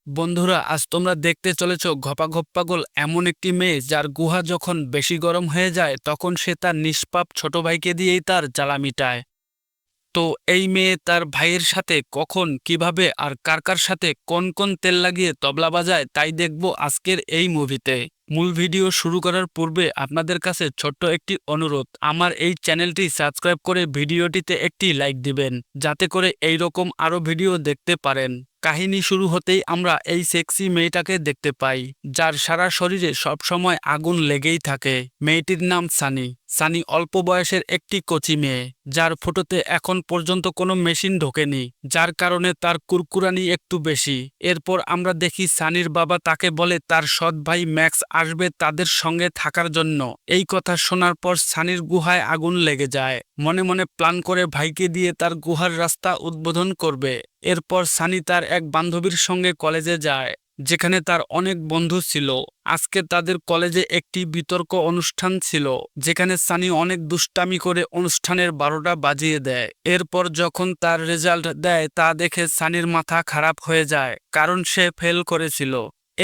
বন্ধুরা, আজ তোমরা দেখতে চলেছ ঘপাঘপ পাগল এমন একটি মেয়ে যার গুহা যখন বেশি গরম হয়ে যায় তখন সে তার নিষ্পাপ ছোট ভাইকে দিয়েই তার জ্বালা মিটায়। তো এই মেয়ে তার ভাইয়ের সাথে কখন, কিভাবে আর কার কার সাথে কোন কোন তেল লাগিয়ে তবলা বাজায় তাই দেখব আজকের এই মুভিতে। মূল ভিডিও শুরু করার পূর্বে আপনাদের কাছে ছোট্ট একটি অনুরোধ, আমার এই চ্যানেলটি সাবস্ক্রাইব করে ভিডিওটিতে একটি লাইক দিবেন যাতে করে এই রকম আরও ভিডিও দেখতে পারেন। কাহিনী শুরু হতেই আমরা এই সেক্সি মেয়েটাকে দেখতে পাই যার সারা শরীরে সবসময় আগুন লেগেই থাকে। মেয়েটির নাম সানি। সানি অল্প বয়সের একটি কচি মেয়ে যার ফটোতে এখন পর্যন্ত কোনো মেশিন ঢোকেনি, যার কারণে তার কুরকুরানি একটু বেশি। এরপর আমরা দেখি সানির বাবা তাকে বলে তার সৎ ভাই ম্যাক্স আসবে তাদের সঙ্গে থাকার জন্য। এই কথা শোনার পর সানির গুহায় আগুন লেগে যায়। মনে মনে প্ল্যান করে ভাইকে দিয়ে তার গুহার রাস্তা উদ্বোধন করবে। এরপর সানি তার এক বান্ধবীর সঙ্গে কলেজে যায় যেখানে তার অনেক বন্ধু ছিল। আজকে তাদের কলেজে একটি বিতর্ক অনুষ্ঠান ছিল যেখানে সানি অনেক দুষ্টামি করে অনুষ্ঠানের 12টা বাজিয়ে দেয়। এরপর যখন তার রেজাল্ট দেয় তা দেখে সানির মাথা খারাপ হয়ে যায় কারণ সে ফেল করেছিল।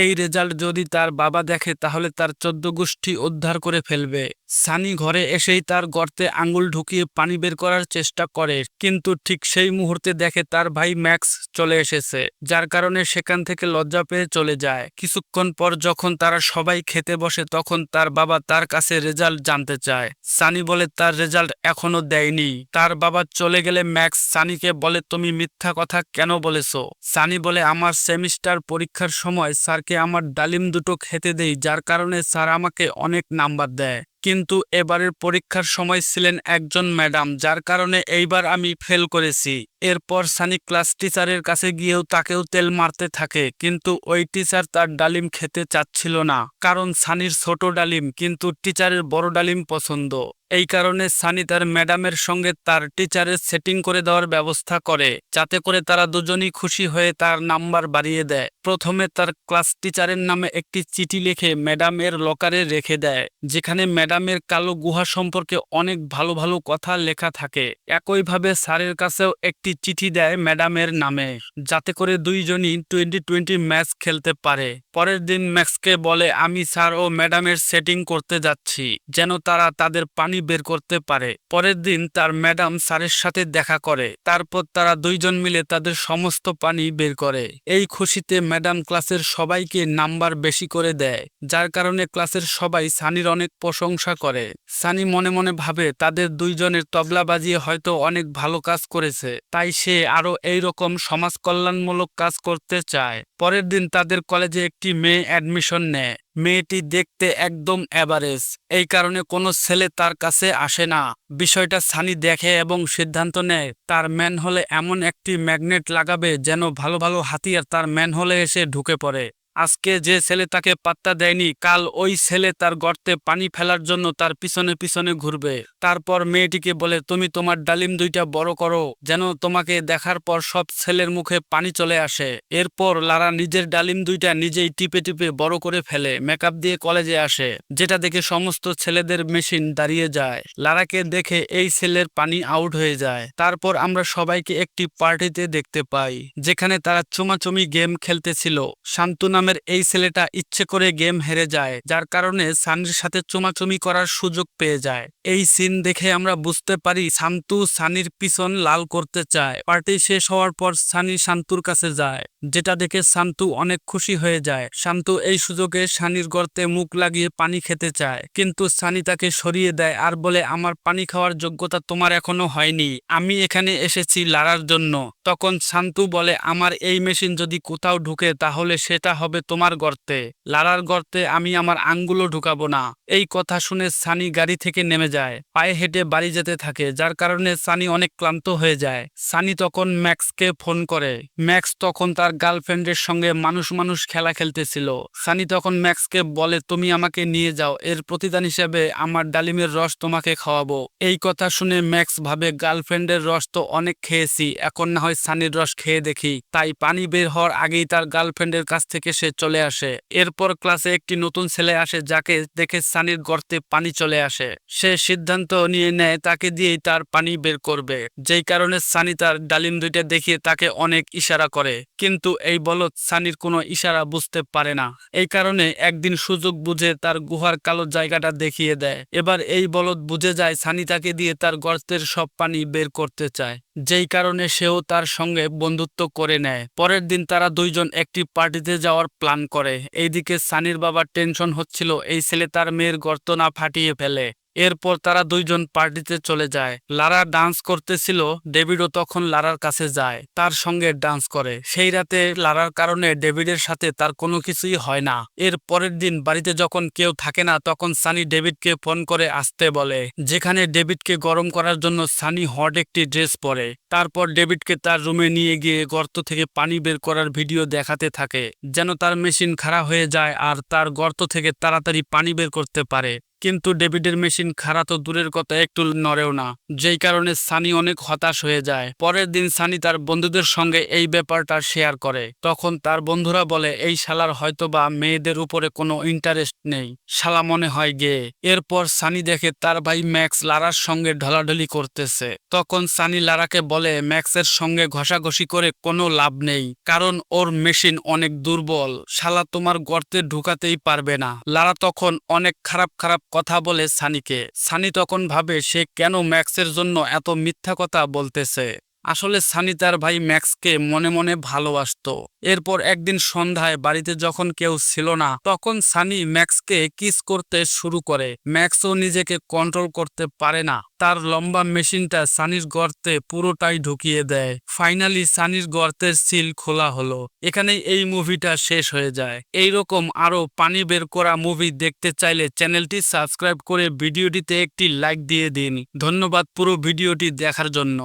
এই রেজাল্ট যদি তার বাবা দেখে তাহলে তার 14 গোষ্ঠী উদ্ধার করে ফেলবে। সানি ঘরে এসেই তার গর্তে আঙুল ঢুকিয়ে পানি বের করার চেষ্টা করে, কিন্তু ঠিক সেই মুহূর্তে দেখে তার ভাই ম্যাক্স চলে এসেছে, যার কারণে সেখান থেকে লজ্জা পেয়ে চলে যায়। কিছুক্ষণ পর যখন তারা সবাই খেতে বসে তখন তার বাবা তার কাছে রেজাল্ট জানতে চায়। সানি বলে তার রেজাল্ট এখনো দেয়নি। তার বাবা চলে গেলে ম্যাক্স সানিকে বলে তুমি মিথ্যা কথা কেন বলেছো। সানি বলে আমার সেমিস্টার পরীক্ষার সময় স্যারকে আমার ডালিম দুটো খেতে দেই যার কারণে স্যার আমাকে অনেক নাম্বার দেয়, কিন্তু এবারের পরীক্ষার সময় ছিলেন একজন ম্যাডাম যার কারণে এইবার আমি ফেল করেছি। এরপর সানি ক্লাস টিচারের কাছে গিয়েও তাকেও তেল মারতে থাকে, কিন্তু ওই টিচার তার ডালিম খেতে চাচ্ছিল না কারণ সানির ছোট ডালিম কিন্তু টিচারের বড় ডালিম পছন্দ। এই কারণে সানি তার ম্যাডামের সঙ্গে তার টিচারের সেটিং করে দেওয়ার ব্যবস্থা করে যাতে করে তারা দুজনই খুশি হয়ে তার নাম্বার বাড়িয়ে দেয়। প্রথমে তার ক্লাস টিচারের নামে একটি চিঠি লিখে ম্যাডামের লকারে রেখে দেয় যেখানে ম্যাডামের কালো গুহা সম্পর্কে অনেক ভালো ভালো কথা লেখা থাকে। একইভাবে স্যারের কাছেও একটি চিঠি দেয় ম্যাডামের নামে যাতে করে দুইজনই 2020 ম্যাচ খেলতে পারে। পরের দিন ম্যাক্সকে বলে আমি স্যার ও ম্যাডামের সেটিং করতে যাচ্ছি যেন তারা তাদের পানি বের করতে পারে। পরের দিন তার ম্যাডাম স্যারের সাথে দেখা করে, তারপর তারা দুইজন মিলে তাদের সমস্ত পানি বের করে। এই খুশিতে ম্যাডাম ক্লাসের সবাইকে নাম্বার বেশি করে দেয় যার কারণে ক্লাসের সবাই সানির অনেক প্রশংসা করে। সানি মনে মনে ভাবে তাদের দুইজনের তবলা বাজিয়ে হয়তো অনেক ভালো কাজ করেছে, তাই সে আরো এইরকম সমাজ কল্যাণমূলক কাজ করতে চায়। পরের দিন তাদের কলেজে একটি মেয়ে অ্যাডমিশন নেয়। মেয়েটি দেখতে একদম অ্যাভারেজ, এই কারণে কোনো ছেলে তার কাছে আসে না। বিষয়টা সানি দেখে এবং সিদ্ধান্ত নেয় তার ম্যানহোলে এমন একটি ম্যাগনেট লাগাবে যেন ভালো ভালো হাতিয়ার তার ম্যানহোলে এসে ঢুকে পড়ে। আজকে যে ছেলে তাকে পাত্তা দেয়নি কাল ওই ছেলে তার গর্তে পানি ফেলার জন্য তার পিছনে পিছনে ঘুরবে। তারপর মেয়েটিকে বলে তুমি তোমার ডালিম দুইটা বড় করো যেন তোমাকে দেখার পর সব ছেলের মুখে পানি চলে আসে। এরপর লারা নিজের ডালিম দুইটা নিজেই টিপে টিপে বড় করে ফেলে মেকআপ দিয়ে কলেজে আসে, যেটা দেখে সমস্ত ছেলেদের মেশিন দাঁড়িয়ে যায়। লারাকে দেখে এই ছেলের পানি আউট হয়ে যায়। তারপর আমরা সবাইকে একটি পার্টিতে দেখতে পাই যেখানে তারা চুমাচুমি গেম খেলতেছিল। শান্তু নামের এই ছেলেটা ইচ্ছে করে গেম হেরে যায় যার কারণে সানির সাথে চুমাচুমি করার সুযোগ পেয়ে যায়। এই সিন দেখে আমরা বুঝতে পারি শান্তু সানির পিছন লাল করতে চায়। পার্টি শেষ হওয়ার পর সানি শান্তুর কাছে যায়, যেটা দেখে শান্তু অনেক খুশি হয়ে যায়। শান্তু এই সুযোগে সানির গর্তে মুখ লাগিয়ে পানি খেতে চায়, কিন্তু সানি তাকে সরিয়ে দেয় আর বলে আমার পানি খাওয়ার যোগ্যতা তোমার এখনো হয়নি, আমি এখানে এসেছি লারার জন্য। তখন শান্তু বলে আমার এই মেশিন যদি কোথাও ঢুকে তাহলে সেটা হবে তোমার গর্তে, লারার গর্তে আমি আমার আঙ্গুলও ঢুকাবো না। এই কথা শুনে সানি গাড়ি থেকে নেমে যায়, পায়ে হেঁটে বাড়ি যেতে থাকে যার কারণে সানি অনেক ক্লান্ত হয়ে যায়। সানি তখন ম্যাক্সকে ফোন করে। ম্যাক্স তখন তার গার্লফ্রেন্ডের সঙ্গে মানুষ মানুষ খেলা খেলতেছিল। সানি তখন ম্যাক্সকে বলে তুমি আমাকে নিয়ে যাও, এর প্রতিদান হিসেবে আমার ডালিমের রস তোমাকে খাওয়াবো। এই কথা শুনে ম্যাক্স ভাবে গার্লফ্রেন্ডের রস তো অনেক খেয়েছি, এখন না হয় সানির রস খেয়ে দেখি। তাই পানি বের হওয়ার আগেই তার গার্লফ্রেন্ডের কাছ থেকে সে সে চলে আসে। এরপর ক্লাসে একটি নতুন ছেলে আসে যাকে দেখে সানির গর্তে পানি চলে আসে। সে সিদ্ধান্ত নিয়ে নেয় তাকে দিয়েই তার পানি বের করবে, যেই কারণে সানি তার ডালিম দুইটা দেখিয়ে তাকে অনেক ইশারা করে। কিন্তু এই বলদ সানির কোনো ইশারা বুঝতে পারে না। এই কারণে একদিন সুযোগ বুঝে তার গুহার কালো জায়গাটা দেখিয়ে দেয়। এবার এই বলদ বুঝে যায় সানি তাকে দিয়ে তার গর্তের সব পানি বের করতে চায়, যেই কারণে সেও তার সঙ্গে বন্ধুত্ব করে নেয়। পরের দিন তারা দুইজন একটি পার্টিতে যাওয়ার প্ল্যান করে। এইদিকে সানির বাবার টেনশন হচ্ছিল এই ছেলে তার মেয়ের গর্ত না ফাটিয়ে ফেলে। এরপর তারা দুইজন পার্টিতে চলে যায়। লারা ডান্স করতেছিল, ডেভিডও তখন লারার কাছে যায়, তার সঙ্গে ডান্স করে। সেই রাতে লারার কারণে ডেভিডের সাথে তার কোনো কিছুই হয় না। এর পরের দিন বাড়িতে যখন কেউ থাকে না তখন সানি ডেভিডকে ফোন করে আসতে বলে, যেখানে ডেভিডকে গরম করার জন্য সানি হট একটি ড্রেস পরে। তারপর ডেভিডকে তার রুমে নিয়ে গিয়ে গর্ত থেকে পানি বের করার ভিডিও দেখাতে থাকে, যেন তার মেশিন খারাপ হয়ে যায় আর তার গর্ত থেকে তাড়াতাড়ি পানি বের করতে পারে। কিন্তু ডেভিডের মেশিন খারাপ তো দূরের কথা, একটু নড়েও না, যেই কারণে সানি অনেক হতাশ হয়ে যায়। পরের দিন সানি তার বন্ধুদের সঙ্গে এই ব্যাপারটা শেয়ার করে। তখন তার বন্ধুরা বলে এই শালার হয়তোবা মেয়েদের উপরে কোনো ইন্টারেস্ট নেই, শালা মনে হয় গে। এরপর সানি দেখে তার ভাই ম্যাক্স লারার সঙ্গে ঢলাঢলি করতেছে। তখন সানি লারাকে বলে ম্যাক্সের সঙ্গে ঘষাঘষি করে কোনো লাভ নেই, কারণ ওর মেশিন অনেক দুর্বল, শালা তোমার গর্তে ঢুকাতেই পারবে না। লারা তখন অনেক খারাপ খারাপ কথা বলে সানিকে। সানি তখন ভাবে সে কেন ম্যাক্সের জন্য এত মিথ্যা কথা বলতেছে। আসলে সানি তার ভাই ম্যাক্সকে মনে মনে ভালোবাসতো। এরপর একদিন সন্ধ্যায় বাড়িতে যখন কেউ ছিল না তখন সানি ম্যাক্সকে কিস করতে শুরু করে। ম্যাক্সও নিজেকে কন্ট্রোল করতে পারে না, তার লম্বা মেশিনটা সানির গর্তে পুরোটাই ঢুকিয়ে দেয়। ফাইনালি সানির গর্তের সিল খোলা হলো। এখানেই এই মুভিটা শেষ হয়ে যায়। এইরকম আরো পানি বের করা মুভি দেখতে চাইলে চ্যানেলটি সাবস্ক্রাইব করে ভিডিওটিতে একটি লাইক দিয়ে দিন। ধন্যবাদ পুরো ভিডিওটি দেখার জন্য।